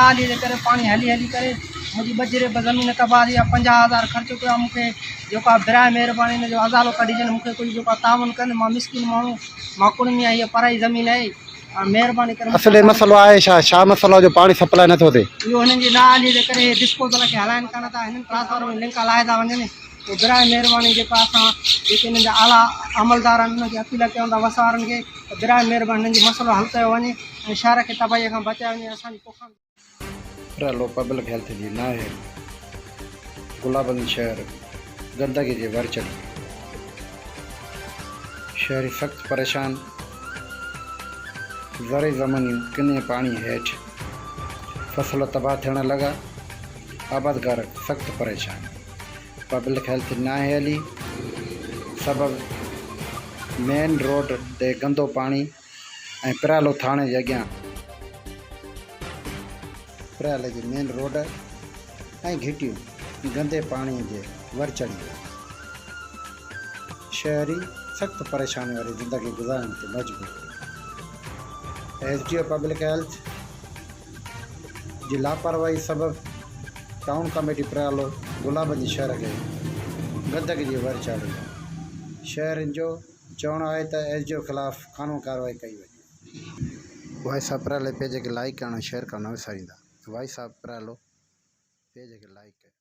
नाली जे करे पानी हली हली करे मुझी बजरे ज़मीन कबादी 50,000 खर्च कया मूंखे जेका बिराए महिरबानी ने जो अज़ालो कढी जन मूंखे कोई जेका तावन कन मां मिस्किन माण्हू मां कुड़मी आई पराई ज़मीन है महिरबानी करे असली मसलो आहे छा मसलो जो पानी सप्लाई नथो थिए इहो हिननि जी नाली जे करे डिस्पोजल खे हलाइनि कान था हिननि ट्रांसफार्मर में लिंक हलाए था वञनि तो बिराए महिरबानी जेका असां जेके हिननि जा आला अमलदार आहिनि उनखे अपील कयूं था वसारनि खे त बिराए महिरबानी हिननि जो मसइलो हल कयो वञे ऐं शहर खे तबाहीअ खां बचायो वञे असांजी पोखण प्रेलो पब्लिक हेल्थ जी नाहे गुलाबंद शहर गंदगी जे वर चढ़ी शहरी सख़्त परेशान ज़रे ज़मीनियूं किने पानी हेठि फसल तबाह थियण लॻा आबादगार सख़्त परेशान पब्लिक हेल्थ नाहे हली सबबु मेन रोड ते गंदो पाणी ऐं पिरालो थाणे जे अॻियां पिराले जी मेन रोड ऐं घिटियूं गंदे पाणीअ जे वर चढ़ी शहरी सख़्त परेशानी वारी ज़िंदगी गुज़ारण ते मजबूर SDO पब्लिक हेल्थ जी लापरवाही सबबु टाउन कमेटी पिरालो गुलाबंद शहर खे गंदगी जी वर चाढ़ी शहरनि जो चवणु आहे त SDO ख़िलाफ़ क़ानून कार्रवाई कई वञे भाई साहब पिराले पेज खे लाइक करणु शेयर करणु न विसारींदा भाई साहब पिरालो पेज खे लाइक कयो।